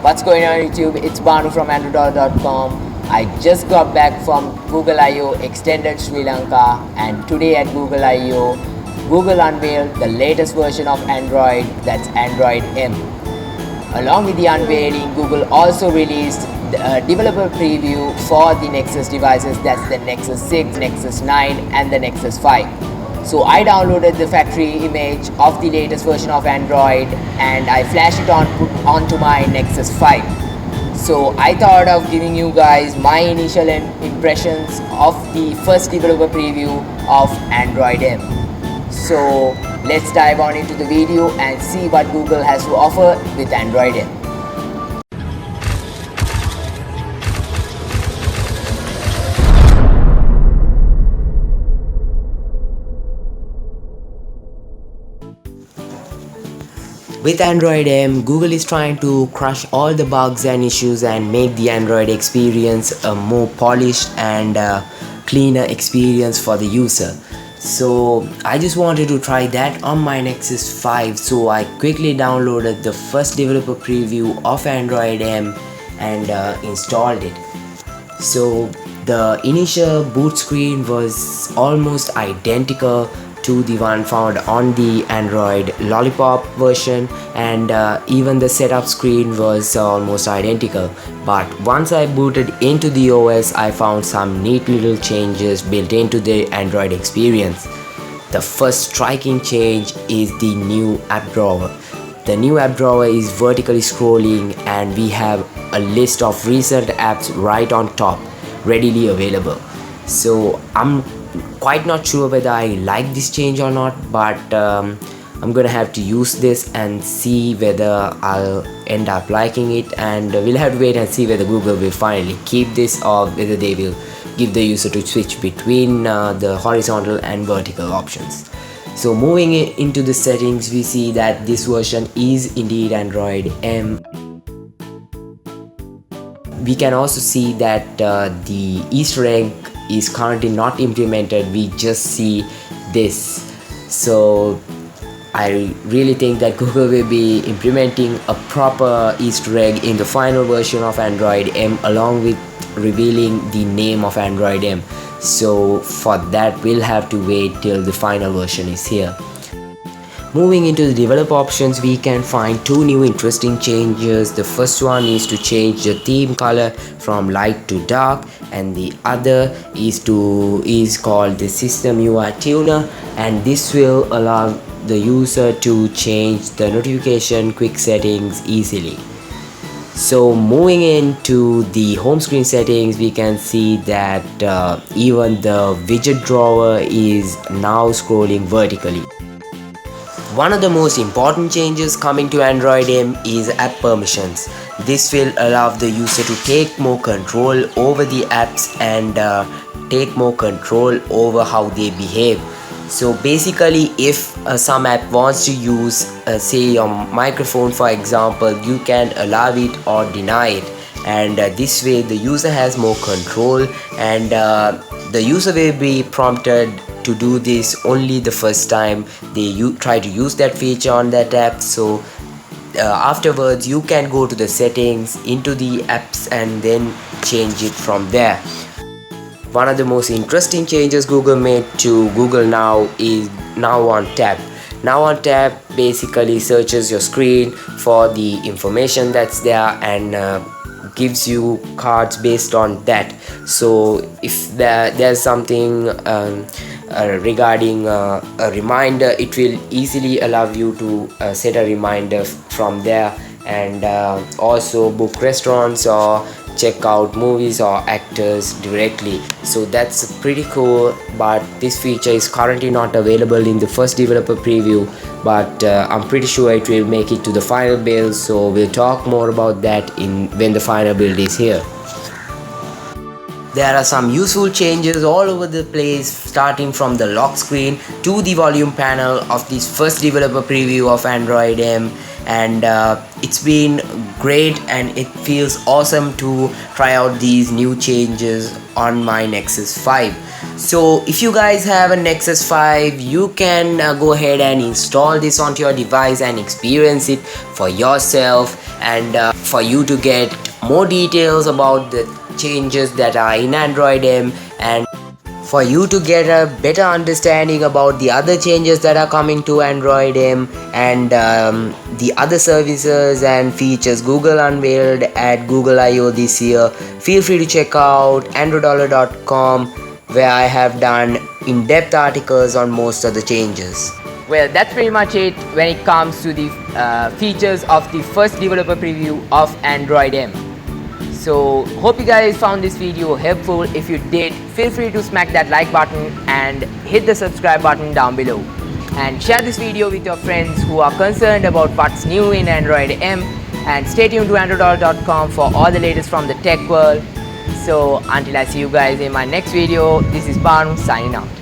What's going on YouTube? It's Banu from Android.com. I just got back from Google I/O Extended Sri Lanka, and today at Google I/O, Google unveiled the latest version of Android, that's Android M. Along with the unveiling, Google also released the developer preview for the Nexus devices, that's the Nexus 6, Nexus 9 and the Nexus 5. So I downloaded the factory image of the latest version of Android and I flashed it onto my Nexus 5. So I thought of giving you guys my initial impressions of the first developer preview of Android M. So let's dive on into the video and see what Google has to offer with Android M. With Android M, Google is trying to crush all the bugs and issues and make the Android experience a more polished and cleaner experience for the user. So I just wanted to try that on my Nexus 5, so I quickly downloaded the first developer preview of Android M and installed it. So the initial boot screen was almost identical to the one found on the Android Lollipop version, and even the setup screen was almost identical. But once I booted into the OS, I found some neat little changes built into the Android experience. The first striking change is the new app drawer. The new app drawer is vertically scrolling and we have a list of recent apps right on top, readily available. So I'm quite not sure whether I like this change or not, but I'm gonna have to use this and see whether I'll end up liking it, and we'll have to wait and see whether Google will finally keep this or whether they will give the user to switch between the horizontal and vertical options. So moving into the settings, we see that this version is indeed Android M. We can also see that the Easter egg is currently not implemented. We just see this. So I really think that Google will be implementing a proper Easter egg in the final version of Android M, along with revealing the name of Android M. So for that we'll have to wait till the final version is here. Moving into the developer options, we can find two new interesting changes. The first one is to change the theme color from light to dark, and the other is called the System UI Tuner, and this will allow the user to change the notification quick settings easily. So moving into the home screen settings, we can see that even the widget drawer is now scrolling vertically. One of the most important changes coming to Android M is app permissions. This will allow the user to take more control over the apps and take more control over how they behave. So basically, if some app wants to use say your microphone for example, you can allow it or deny it, and this way the user has more control, and the user will be prompted to do this only the first time they try to use that feature on that app. So afterwards you can go to the settings into the apps and then change it from there. One of the most interesting changes Google made to Google Now is Now on Tap. Now on Tap basically searches your screen for the information that's there and gives you cards based on that. So if there's something regarding a reminder, it will easily allow you to set a reminder from there, and also book restaurants or check out movies or actors directly. So that's pretty cool, but this feature is currently not available in the first developer preview, but I'm pretty sure it will make it to the final build, so we'll talk more about that when the final build is here. There are some useful changes all over the place, starting from the lock screen to the volume panel of this first developer preview of Android M. and it's been great, and it feels awesome to try out these new changes on my Nexus 5. So if you guys have a Nexus 5, you can go ahead and install this onto your device and experience it for yourself, and for you to get more details about the changes that are in Android M, and for you to get a better understanding about the other changes that are coming to Android M, and the other services and features Google unveiled at Google I/O this year. Feel free to check out androidollar.com, where I have done in-depth articles on most of the changes. Well, that's pretty much it when it comes to the features of the first developer preview of Android M. So hope you guys found this video helpful. If you did, feel free to smack that like button and hit the subscribe button down below, and share this video with your friends who are concerned about what's new in Android M, and stay tuned to androidollar.com for all the latest from the tech world. So until I see you guys in my next video, this is Banu signing out.